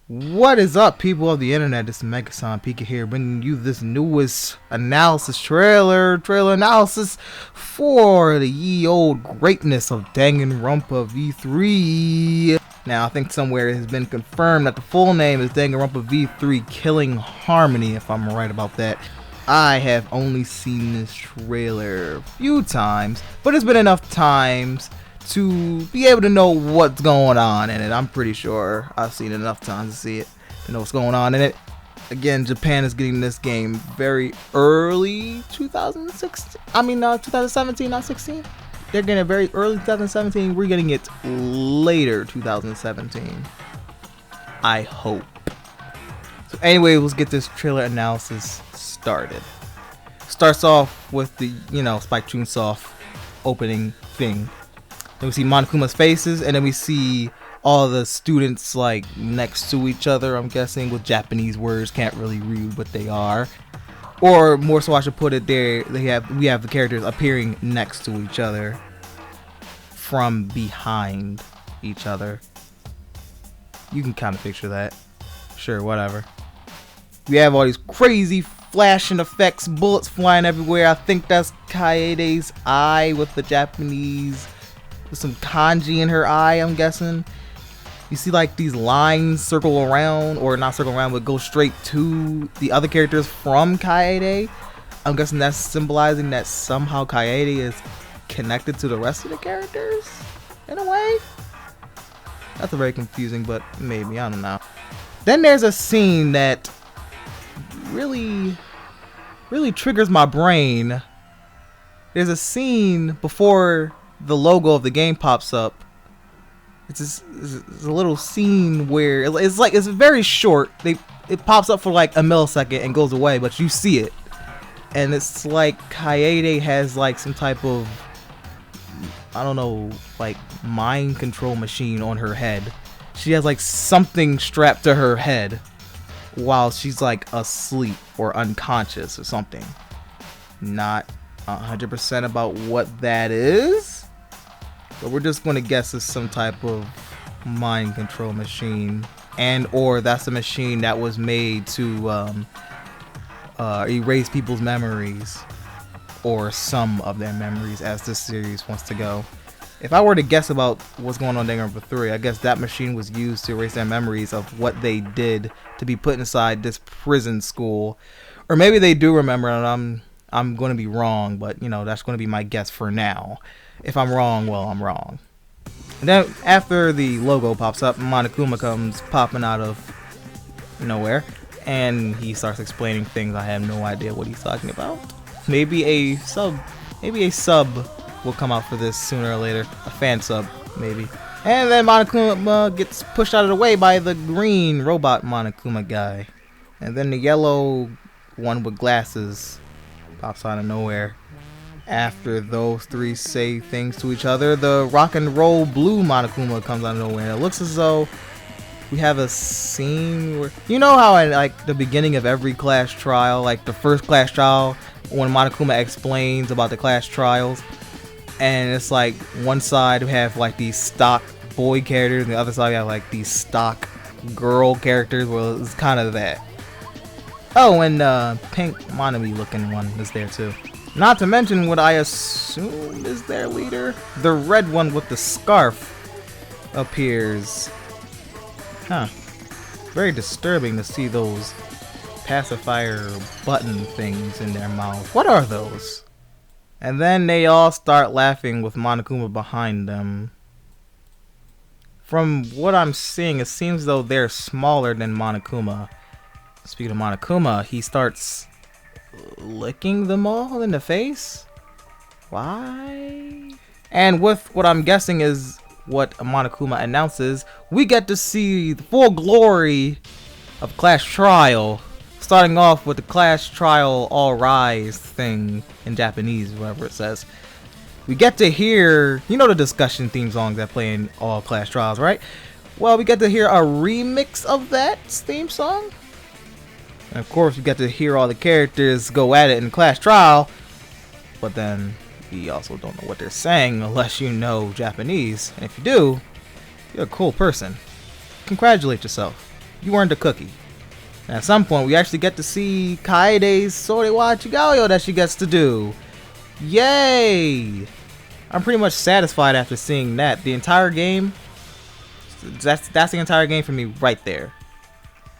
What is up, people of the internet? This is Megason Pika here, bringing you this newest trailer analysis for the ye old greatness of DanganRonpa V3. Now, I think somewhere it has been confirmed that the full name is DanganRonpa V3 Killing Harmony, if I'm right about that. I have only seen this trailer a few times, but it's been enough times to be able to know what's going on in it. I'm pretty sure I've seen it enough times to see it, to know what's going on in it. Again, Japan is getting this game very early 2016. 2017, not 16. They're getting it very early 2017. We're getting it later 2017. I hope. So anyway, let's get this trailer analysis started. Starts off with the, Spike Chunsoft opening thing. Then we see Monokuma's faces, and then we see all the students like next to each other, I'm guessing, with Japanese words. Can't really read what they are. Or more so I should put it, we have the characters appearing next to each other from behind each other. You can kind of picture that. Sure, whatever. We have all these crazy flashing effects, bullets flying everywhere. I think that's Kaede's eye with the Japanese, with some kanji in her eye, I'm guessing. You see like these lines circle around, or not circle around, but go straight to the other characters from Kaede. I'm guessing that's symbolizing that somehow Kaede is connected to the rest of the characters, in a way. That's a very confusing, but maybe, I don't know. Then there's a scene that really triggers my brain. There's a scene before the logo of the game pops up. It's a little scene where it's very short. It pops up for like a millisecond and goes away, but you see it, and it's like Kaede has like some type of, I don't know, like mind control machine on her head. She has like something strapped to her head while she's like asleep or unconscious or something. Not 100% about what that is, but we're just going to guess it's some type of mind control machine, and or that's a machine that was made to erase people's memories, or some of their memories, as this series wants to go. If I were to guess about what's going on in Danganronpa 3, I guess that machine was used to erase their memories of what they did to be put inside this prison school. Or maybe they do remember, and I'm going to be wrong, but that's going to be my guess for now. If I'm wrong, well, I'm wrong. And then after the logo pops up, Monokuma comes popping out of nowhere, and he starts explaining things. I have no idea what he's talking about. Maybe a sub will come out for this sooner or later. A fan sub, maybe. And then Monokuma gets pushed out of the way by the green robot Monokuma guy. And then the yellow one with glasses pops out of nowhere. After those three say things to each other, the rock and roll blue Monokuma comes out of nowhere. It looks as though we have a scene where, you know how in like the beginning of every class trial, like the first class trial, when Monokuma explains about the class trials, and it's like one side we have like these stock boy characters, and the other side we have like these stock girl characters. Well, it's kind of that. Oh, and pink Monami looking one is there too. Not to mention what I assume is their leader. The red one with the scarf appears. Huh. Very disturbing to see those pacifier button things in their mouth. What are those? And then they all start laughing with Monokuma behind them. From what I'm seeing, it seems though they're smaller than Monokuma. Speaking of Monokuma, he starts licking them all in the face? Why? And with what I'm guessing is what Monokuma announces, we get to see the full glory of Class Trial. Starting off with the Class Trial All Rise thing in Japanese, whatever it says. We get to hear, the discussion theme songs that play in all Class Trials, right? Well, we get to hear a remix of that theme song. And of course, we get to hear all the characters go at it in Class Trial, but then we also don't know what they're saying unless you know Japanese. And if you do, you're a cool person. Congratulate yourself. You earned a cookie. And at some point, we actually get to see Kaede's Sorewa Chigayo that she gets to do. Yay! I'm pretty much satisfied after seeing that. The entire game, that's the entire game for me right there.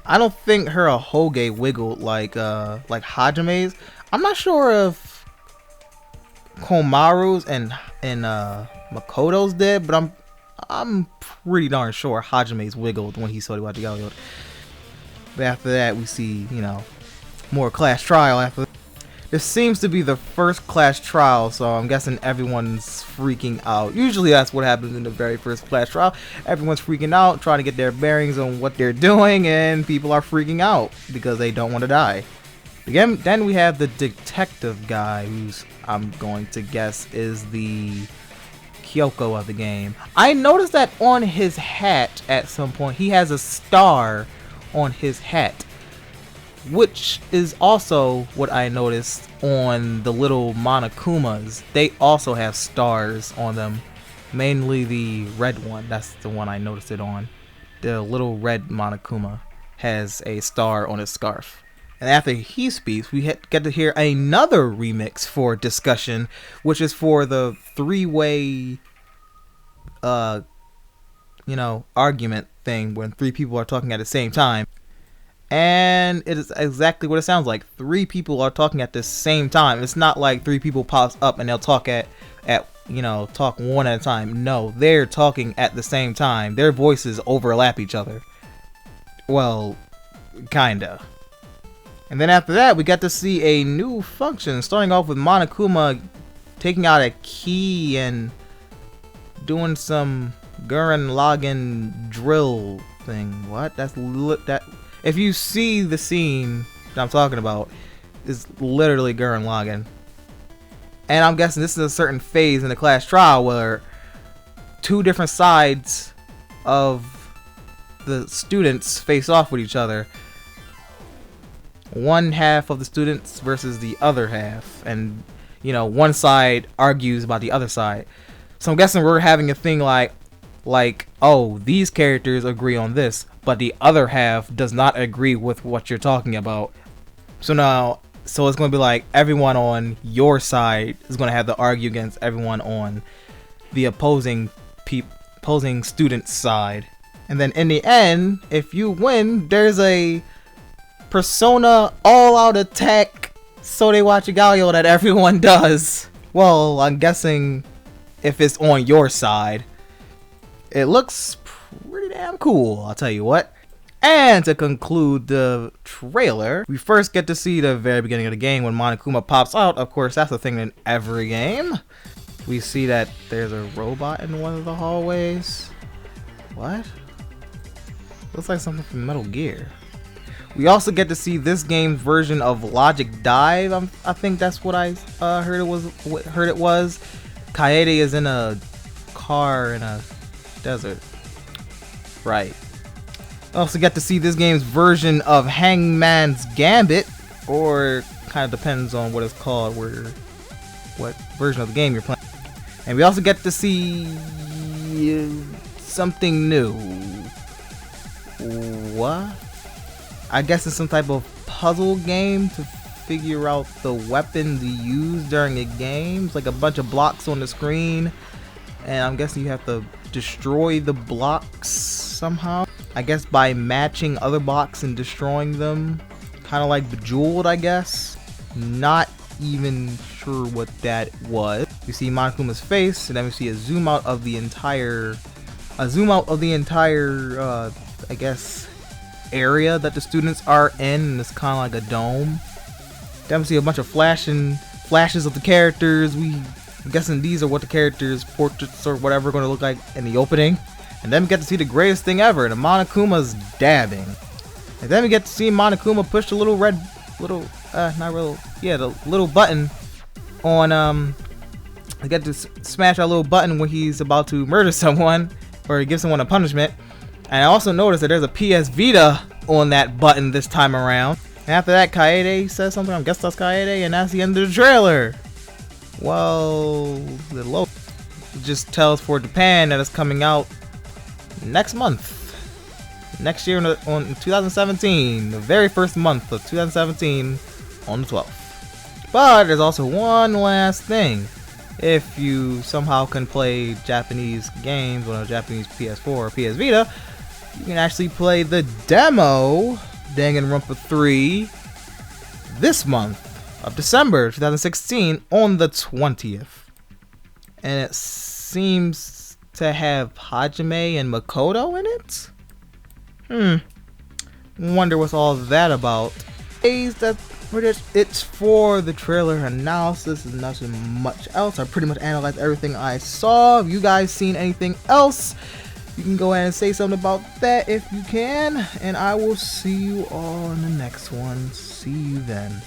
I don't think her Ahoge wiggled like Hajame's. I'm not sure if Komaru's and Makoto's did, but I'm pretty darn sure Hajame's wiggled when he Sorewa Chigayo. But after that, we see, you know, more class trial after. This seems to be the first class trial, so I'm guessing everyone's freaking out. Usually that's what happens in the very first class trial. Everyone's freaking out, trying to get their bearings on what they're doing, and people are freaking out because they don't want to die. Again, then we have the detective guy, who's, I'm going to guess, is the Kyoko of the game. I noticed that on his hat at some point, he has a star on his hat, which is also what I noticed on the little Monokumas. They also have stars on them, mainly the red one. That's the one I noticed it on. The little red Monokuma has a star on his scarf. And after he speaks, we get to hear another remix for discussion, which is for the three-way argument thing when three people are talking at the same time. And it is exactly what it sounds like. Three people are talking at the same time. It's not like three people pops up and they'll talk talk one at a time. No, they're talking at the same time. Their voices overlap each other. Well, kinda. And then after that, we got to see a new function, starting off with Monokuma taking out a key and doing some Gurren Lagann drill thing. What? That. If you see the scene that I'm talking about, it's literally Gurren Lagann. And I'm guessing this is a certain phase in the class trial where two different sides of the students face off with each other. One half of the students versus the other half. And, you know, one side argues about the other side. So I'm guessing we're having a thing like, oh, these characters agree on this, but the other half does not agree with what you're talking about. So it's going to be like everyone on your side is going to have to argue against everyone on the opposing student's side. And then in the end, if you win, there's a Persona all-out attack Sorewa Chigayo that everyone does. Well, I'm guessing if it's on your side. It looks pretty damn cool, I'll tell you what. And to conclude the trailer, we first get to see the very beginning of the game when Monokuma pops out. Of course, that's the thing in every game. We see that there's a robot in one of the hallways. What? Looks like something from Metal Gear. We also get to see this game's version of Logic Dive. I think that's what I heard it was. Kaede is in a car in a desert. Right. Also get to see this game's version of Hangman's Gambit, or kind of depends on what it's called, what version of the game you're playing. And we also get to see something new. What? I guess it's some type of puzzle game to figure out the weapon to use during a game. It's like a bunch of blocks on the screen, and I'm guessing you have to destroy the blocks somehow. I guess by matching other blocks and destroying them. Kind of like Bejeweled, I guess. Not even sure what that was. We see Monokuma's face, and then we see a zoom out of the entire I guess, area that the students are in, and it's kind of like a dome. Then we see a bunch of flashes of the characters. I'm guessing these are what the characters' portraits or whatever are going to look like in the opening. And then we get to see the greatest thing ever, the Monokuma's dabbing. And then we get to see Monokuma push the little the little button on, I get to smash that little button when he's about to murder someone, or give someone a punishment. And I also noticed that there's a PS Vita on that button this time around. And after that, Kaede says something, I guess that's Kaede, and that's the end of the trailer. Well, the logo just tells for Japan that it's coming out next month. next year on 2017, the very first month of 2017, on the 12th. But there's also one last thing. If you somehow can play Japanese games on a Japanese PS4 or PS Vita, you can actually play the demo DanganRonpa 3 this month of December 2016 on the 20th. And it seems to have Hajime and Makoto in it? Wonder what's all that about. It's for the trailer analysis and nothing much else. I pretty much analyzed everything I saw. If you guys seen anything else, you can go ahead and say something about that if you can. And I will see you all in the next one. See you then.